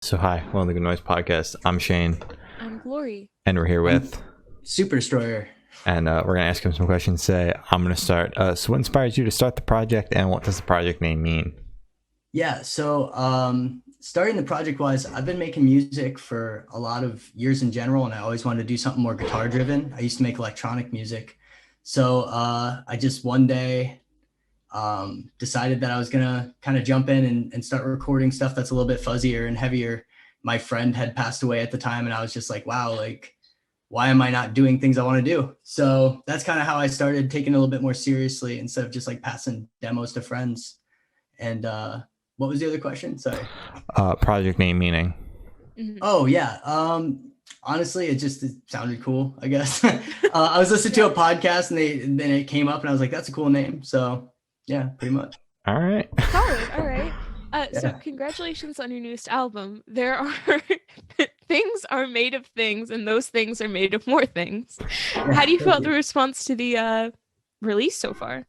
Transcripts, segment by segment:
So hi, welcome to the Good Noise Podcast. I'm Shane, I'm Glory. and we're here with, Superdestroyer. and we're gonna ask him some questions today. I'm gonna start. So, what inspires you to start the project, and what does the project name mean? Yeah, so starting the project was I've been making music for a lot of years in general, and I always wanted to do something more guitar driven. I used to make electronic music. So I just one day decided that I was gonna kind of jump in and start recording stuff that's a little bit fuzzier and heavier. My friend had passed away at the time, and I was just like, wow, like, why am I not doing things I want to do? So that's kind of how I started taking it a little bit more seriously instead of just like passing demos to friends. And what was the other question? Sorry. Project name meaning. Mhm. Oh yeah. Honestly, it sounded cool, I guess. I was listening to a podcast and then it came up and I was like, that's a cool name. So yeah, pretty much. All right. Solid. All right. So Yeah. congratulations on your newest album. There are things are made of things, and those things are made of more things. How do you feel Thank the response to the release so far?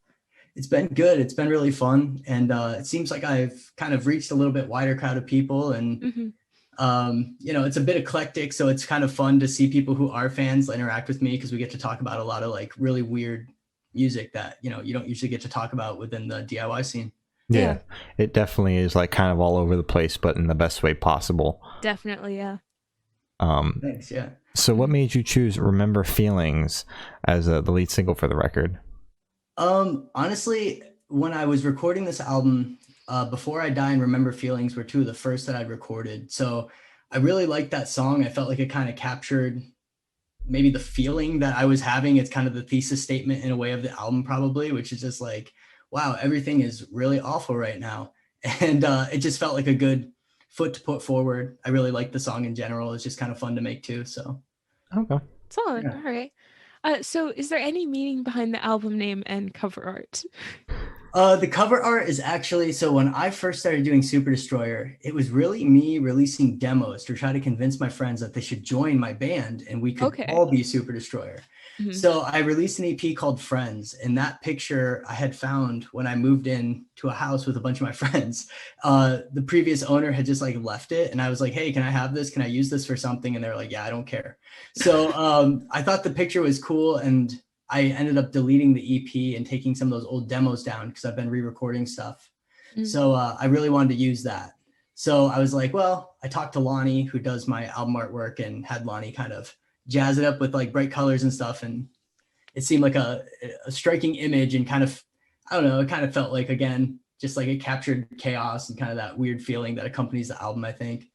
It's been good. It's been really fun. And it seems like I've kind of reached a little bit wider crowd of people. And, it's a bit eclectic. So it's kind of fun to see people who are fans interact with me because we get to talk about a lot of like really weird music that, you don't usually get to talk about within the DIY scene. Yeah, it definitely is like kind of all over the place, but in the best way possible. Definitely, yeah. Thanks. Yeah. So, what made you choose "Remember Feelings" as the lead single for the record? Honestly, when I was recording this album, Before I Die and Remember Feelings were two of the first that I'd recorded. So I really liked that song. I felt like it kind of captured maybe the feeling that I was having. It's kind of the thesis statement in a way of the album probably, which is just like, wow, everything is really awful right now. And it just felt like a good foot to put forward. I really liked the song in general. It's just kind of fun to make too. So Okay. Solid. Yeah. All right. So is there any meaning behind the album name and cover art? The cover art is actually, so when I first started doing Super Destroyer, it was really me releasing demos to try to convince my friends that they should join my band and we could Okay. all be Super Destroyer. Mhm. So I released an EP called Friends, and that picture I had found when I moved in to a house with a bunch of my friends. The previous owner had just like left it, and I was like, hey, can I have this? Can I use this for something? And they were like, yeah, I don't care. So I thought the picture was cool, and I ended up deleting the EP and taking some of those old demos down because I've been re-recording stuff. Mhm. So I really wanted to use that. So I was like, well, I talked to Lonnie, who does my album artwork, and had Lonnie kind of jazz it up with like bright colors and stuff. And it seemed like a striking image and kind of, I don't know, it kind of felt like, again, just like it captured chaos and kind of that weird feeling that accompanies the album, I think.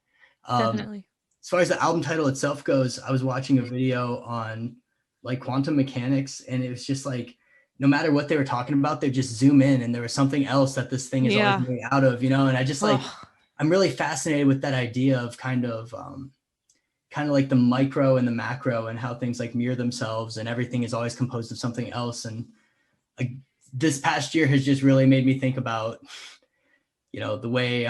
Definitely. As far as the album title itself goes, I was watching a video on like quantum mechanics, and it was just like, no matter what they were talking about, they just zoom in and there was something else that this thing is Yeah. always made out of, and I just like, Ugh. I'm really fascinated with that idea of kind of like the micro and the macro and how things like mirror themselves and everything is always composed of something else. And like this past year has just really made me think about, the way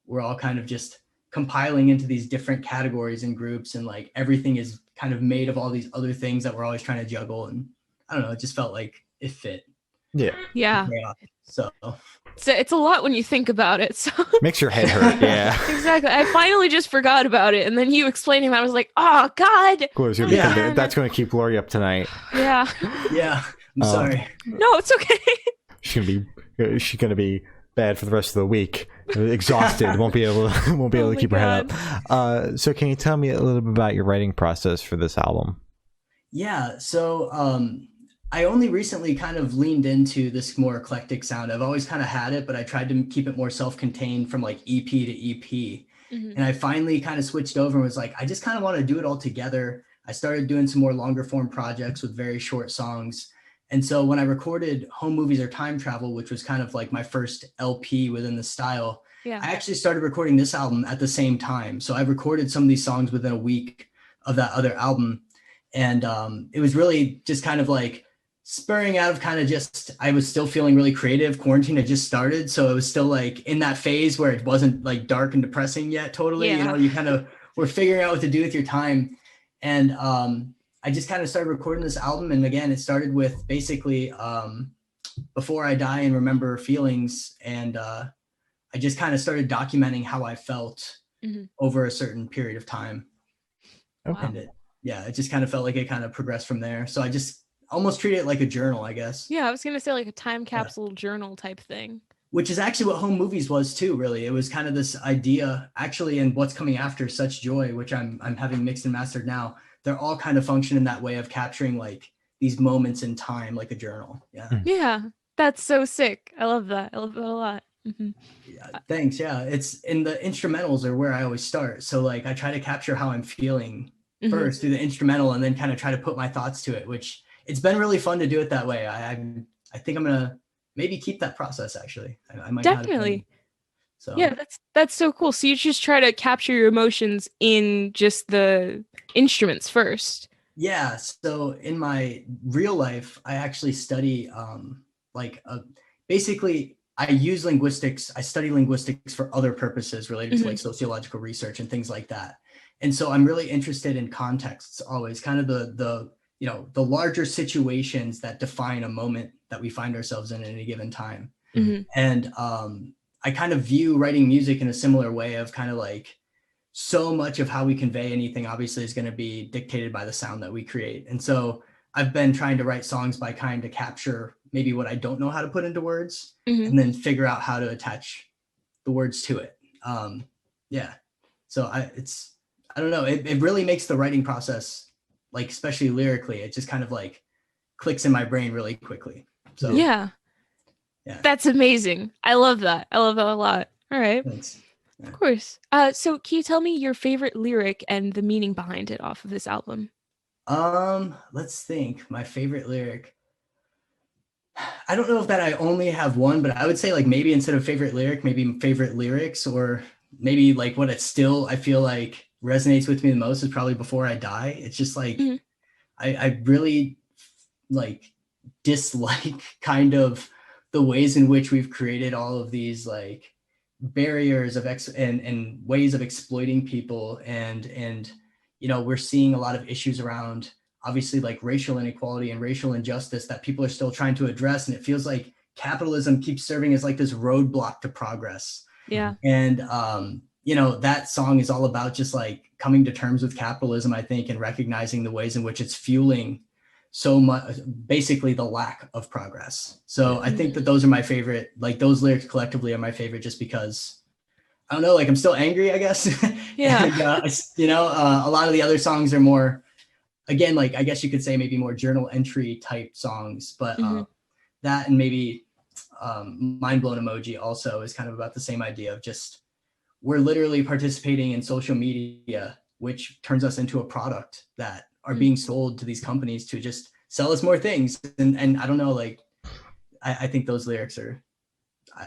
we're all kind of just compiling into these different categories and groups, and like everything is kind of made of all these other things that we're always trying to juggle. And I don't know, it just felt like it fit. Yeah. Yeah. So It's a lot when you think about it. So Makes your head hurt. Yeah. exactly. I finally just forgot about it, and then you explaining that, I was like, "Oh God!" Glory's gonna be Yeah. convinced. That's going to keep Glory up tonight. Yeah. yeah, I'm sorry. No, it's okay. She's gonna be bad for the rest of the week. Exhausted. won't be able to Oh my keep her head up. So can you tell me a little bit about your writing process for this album? Yeah, so I only recently kind of leaned into this more eclectic sound. I've always kind of had it, but I tried to keep it more self-contained from like EP to EP. Mhm. And I finally kind of switched over and was like, I just kind of want to do it all together. I started doing some more longer form projects with very short songs. And so when I recorded Home Movies or Time Travel, which was kind of like my first LP within the style, Yeah. I actually started recording this album at the same time. So I recorded some of these songs within a week of that other album. And it was really just kind of like spurring out of kind of just, I was still feeling really creative. Quarantine had just started. So it was still like in that phase where it wasn't like dark and depressing yet. Totally. Yeah. You kind of were figuring out what to do with your time. And I just kind of started recording this album. And again, it started with basically Before I Die and Remember Feelings. And I just kind of started documenting how I felt over a certain period of time. Okay. And it just kind of felt like it kind of progressed from there. So I just almost treat it like a journal, I guess. Yeah, I was gonna say like a time capsule journal type thing. Which is actually what home movies was too, really. It was kind of this idea, actually, and what's coming after Such Joy, which I'm having mixed and mastered now. They're all kind of function in that way of capturing like these moments in time, like a journal. Yeah. Yeah, that's so sick. I love that. I love that a lot. Yeah, thanks. Yeah, it's in the instrumentals are where I always start. So like I try to capture how I'm feeling first through the instrumental, and then kind of try to put my thoughts to it. Which it's been really fun to do it that way. I think I'm gonna maybe keep that process. Actually, I might Definitely. So yeah, that's so cool. So you just try to capture your emotions in just the instruments first. Yeah. So in my real life, I actually study basically I use linguistics. I study linguistics for other purposes related to like sociological research and things like that. And so I'm really interested in contexts always, kind of the the larger situations that define a moment that we find ourselves in at any given time. And I kind of view writing music in a similar way of kind of like so much of how we convey anything obviously is going to be dictated by the sound that we create. And so I've been trying to write songs by kind of capture maybe what I don't know how to put into words and then figure out how to attach the words to it. So I don't know. It really makes the writing process, like, especially lyrically, it just kind of like clicks in my brain really quickly. So yeah. That's amazing. I love that. I love that a lot. All right. Thanks. Yeah. Of course. So can you tell me your favorite lyric and the meaning behind it off of this album? Let's think. My favorite lyric. I don't know if that I only have one, but I would say like maybe instead of favorite lyric, maybe favorite lyrics, or maybe like what it's still I feel like resonates with me the most is probably Before I Die. It's just like I really like dislike kind of the ways in which we've created all of these like barriers of and ways of exploiting people, and we're seeing a lot of issues around obviously like racial inequality and racial injustice that people are still trying to address, and it feels like capitalism keeps serving as like this roadblock to progress. And that song is all about just like coming to terms with capitalism, I think, and recognizing the ways in which it's fueling so much, basically the lack of progress. So I think that those are my favorite, like those lyrics collectively are my favorite just because, I don't know, like I'm still angry, I guess. Yeah. And, a lot of the other songs are more, again, like I guess you could say maybe more journal entry type songs, but that and maybe Mind Blown Emoji also is kind of about the same idea of just, we're literally participating in social media, which turns us into a product that are being sold to these companies to just sell us more things. And I don't know, like, I think those lyrics are,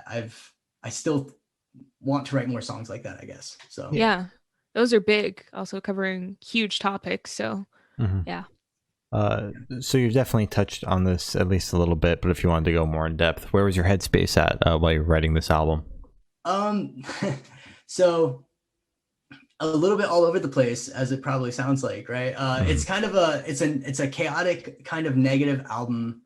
I still want to write more songs like that, I guess. So yeah, those are big, also covering huge topics. So yeah. So you've definitely touched on this at least a little bit, but if you wanted to go more in depth, where was your headspace at while you're writing this album? So a little bit all over the place, as it probably sounds like, right? It's kind of it's a chaotic kind of negative album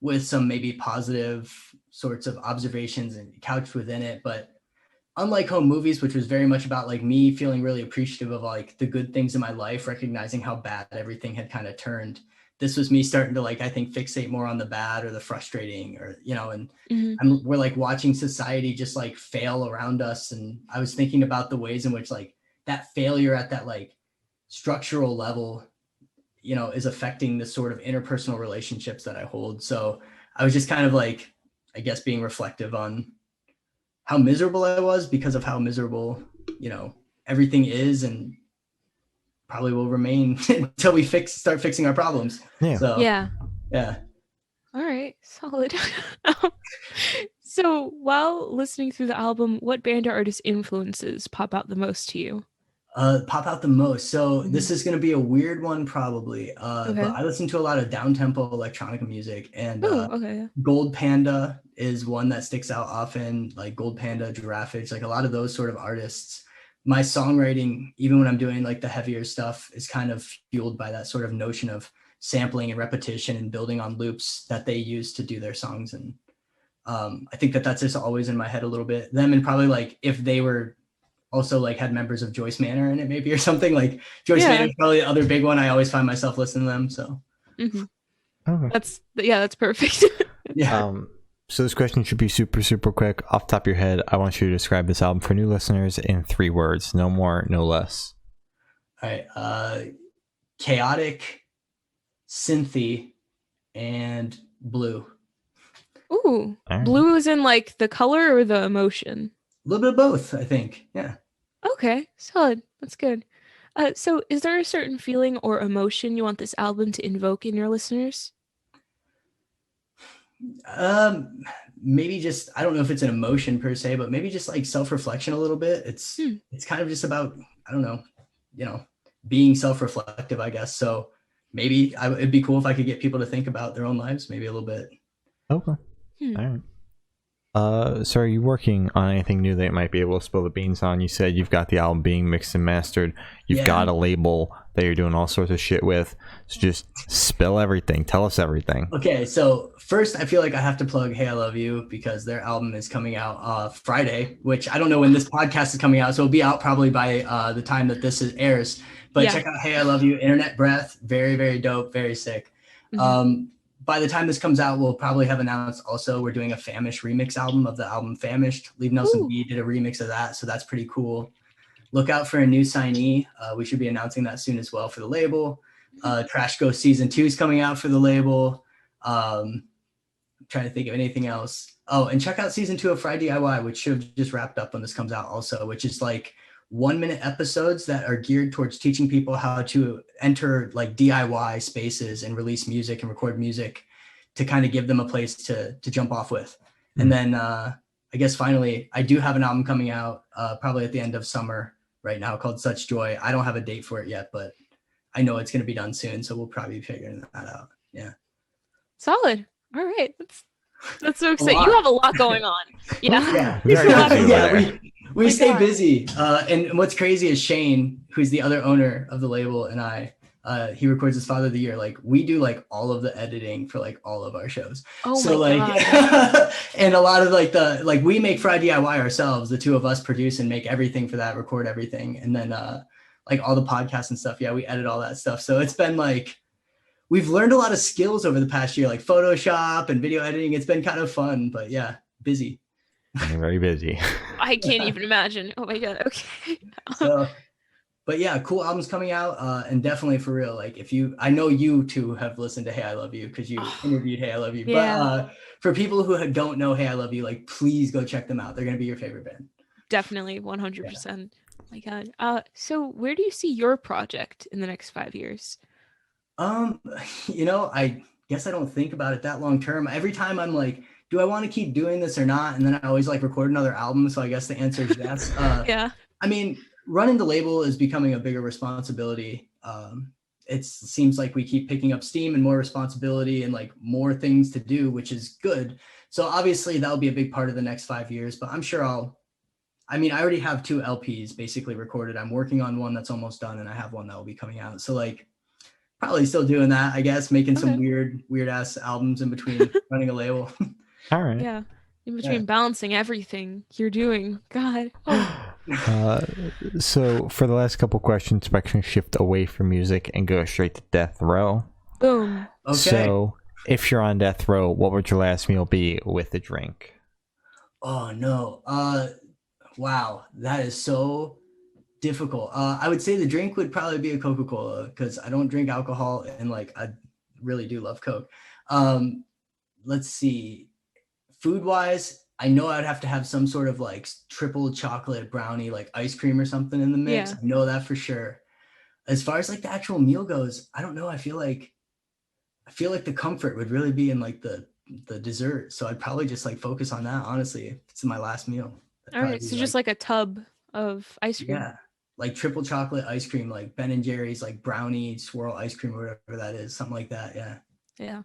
with some maybe positive sorts of observations and couched within it. But unlike Home Movies, which was very much about like me feeling really appreciative of like the good things in my life, recognizing how bad everything had kind of turned, this was me starting to like, I think, fixate more on the bad or the frustrating, or, and we're like watching society just like fail around us. And I was thinking about the ways in which like that failure at that like structural level, is affecting the sort of interpersonal relationships that I hold. So I was just kind of like, I guess, being reflective on how miserable I was because of how miserable, everything is, and probably will remain until we start fixing our problems. Yeah. So, yeah. Yeah. All right. Solid. So while listening through the album, what band or artist influences pop out the most to you? Pop out the most. So this is going to be a weird one probably. But I listen to a lot of down-tempo electronica music, and Gold Panda is one that sticks out often, like Gold Panda, Giraffage, like a lot of those sort of artists. My songwriting, even when I'm doing like the heavier stuff, is kind of fueled by that sort of notion of sampling and repetition and building on loops that they use to do their songs. And I think that that's just always in my head a little bit. Them, and probably like if they were also like had members of Joyce Manor in it maybe or something. Like Joyce Yeah. Manor is probably the other big one. I always find myself listening to them. So Okay. That's perfect. yeah. So this question should be super, super quick. Off the top of your head, I want you to describe this album for new listeners in 3 words. No more, no less. All right. Chaotic, synthy, and blue. Ooh, right. blue is in like the color or the emotion? A little bit of both, I think. Yeah. Okay, solid. That's good. So is there a certain feeling or emotion you want this album to invoke in your listeners? Maybe just, I don't know if it's an emotion per se, but maybe just like self-reflection a little bit. It's kind of just about, I don't know, being self-reflective, I guess. So maybe it'd be cool if I could get people to think about their own lives, maybe a little bit. Okay. All right. So are you working on anything new that you might be able to spill the beans on? You said you've got the album being mixed and mastered. You've got a label that you're doing all sorts of shit with. So just spill everything. Tell us everything. Okay, so first I feel like I have to plug Hey I Love You because their album is coming out Friday, which I don't know when this podcast is coming out, so it'll be out probably by the time that this airs. But check out Hey I Love You, Internet Breath, very, very dope, very sick. By the time this comes out, we'll probably have announced also we're doing a Famished remix album of the album Famished. Lee Nelson B did a remix of that, so that's pretty cool. Look out for a new signee. We should be announcing that soon as well for the label. Trash Ghost Season 2 is coming out for the label. I'm trying to think of anything else. Oh, and check out Season 2 of Fry DIY, which should have just wrapped up when this comes out also, which is like 1-minute episodes that are geared towards teaching people how to enter like DIY spaces and release music and record music to kind of give them a place to jump off with. And then I guess finally, I do have an album coming out probably at the end of summer right now called Such Joy. I don't have a date for it yet, but I know it's going to be done soon. So we'll probably be figuring that out. Yeah. Solid. All right. That's so exciting. You have a lot going on. We stay busy. And what's crazy is Shane, who's the other owner of the label, and he records his Father of the Year. Like we do like all of the editing for like all of our shows. Oh so my God. And a lot of like we make Fry DIY ourselves. The two of us produce and make everything for that, record everything. And then like all the podcasts and stuff. Yeah, we edit all that stuff. So it's been like, we've learned a lot of skills over the past year, like Photoshop and video editing. It's been kind of fun, but yeah, busy. Very busy. I can't even imagine. Oh my God. Okay. But yeah, cool albums coming out. And definitely for real, like I know you two have listened to Hey I Love You because you interviewed Hey I Love You. Yeah. But for people who don't know Hey I Love You, like please go check them out. They're going to be your favorite band. Definitely 100%. Yeah. Oh my God. So where do you see your project in the next 5 years? I guess I don't think about it that long term. Every time I'm like, do I want to keep doing this or not? And then I always like record another album. So I guess the answer is yes. Yeah. I mean, running the label is becoming a bigger responsibility. It seems like we keep picking up steam and more responsibility and like more things to do, which is good. So obviously that'll be a big part of the next 5 years, but I'm sure I already have 2 LPs basically recorded. I'm working on one that's almost done and I have one that will be coming out. So like, probably still doing that, I guess, making some weird ass albums in between running a label. All right. Yeah. In between balancing everything you're doing. God. So for the last couple questions, we're going to shift away from music and go straight to death row. Boom. Okay. So if you're on death row, what would your last meal be with a drink? Oh no. Wow. That is so difficult. I would say the drink would probably be a Coca-Cola because I don't drink alcohol and like I really do love Coke. Let's see. Food wise, I know I'd have to have some sort of like triple chocolate brownie, like ice cream or something in the mix. Yeah. I know that for sure. As far as like the actual meal goes, I don't know. I feel like the comfort would really be in like the dessert. So I'd probably just like focus on that. Honestly, if it's my last meal. All right. So just like a tub of ice cream. Yeah. Like triple chocolate ice cream, like Ben and Jerry's, like brownie swirl ice cream or whatever that is, something like that. Yeah. Yeah.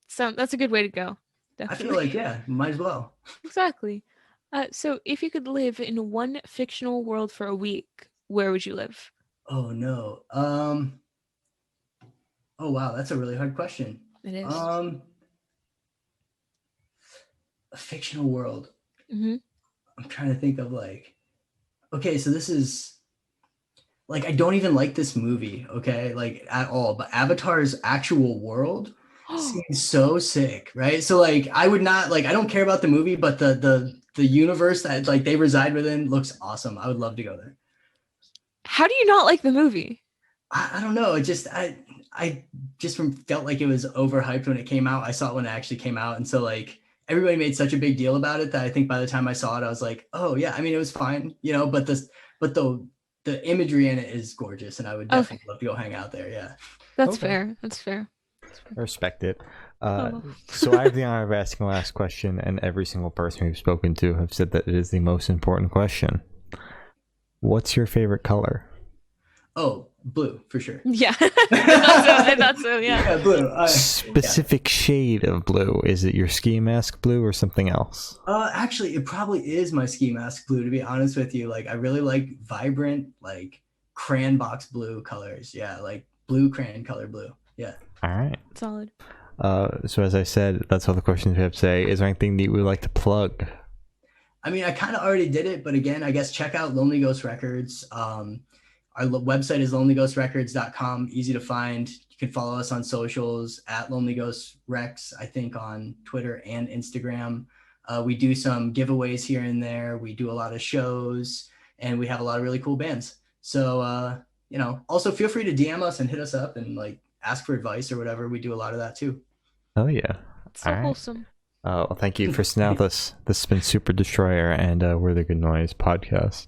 So that's a good way to go. Definitely. I feel like, yeah, might as well. Exactly. So if you could live in one fictional world for a week, where would you live? Oh no. Oh wow, that's a really hard question. It is. A fictional world. Mm-hmm. I'm trying to think of like okay, so this is like, I don't even like this movie, okay, like at all. But Avatar's actual world seems so sick, right? So like, I would not like, I don't care about the movie, but the universe that like they reside within looks awesome. I would love to go there. How do you not like the movie? I don't know. It just I just felt like it was overhyped when it came out. I saw it when it actually came out, and so like everybody made such a big deal about it that I think by the time I saw it, I was like, oh yeah. I mean, it was fine, you know. But the imagery in it is gorgeous, and I would definitely love to go hang out there. Yeah, That's fair. That's fair. I respect it. So I have the honor of asking the last question, and every single person we've spoken to have said that it is the most important question. What's your favorite color? Oh, blue for sure. Yeah, I thought so. Yeah, blue. Specific shade of blue. Is it your ski mask blue or something else? Actually, it probably is my ski mask blue. To be honest with you, like I really like vibrant, like crayon box blue colors. Yeah, like blue crayon color blue. Yeah. All right. solid. So as I said, that's all the questions we have to say. Is there anything that you would like to plug? I mean, I kind of already did it, but again, I guess check out Lonely Ghost Records. Our website is lonelyghostrecords.com. Easy to find. You can follow us on socials at Lonely Ghost Rex, I think on Twitter and Instagram. We do some giveaways here and there. We do a lot of shows, and we have a lot of really cool bands. So, you know, also feel free to DM us and hit us up and like ask for advice or whatever. We do a lot of that too. Oh yeah. It's so wholesome. Well, thank you for sitting out with us. This has been Super Destroyer, and we're the Good Noise podcast.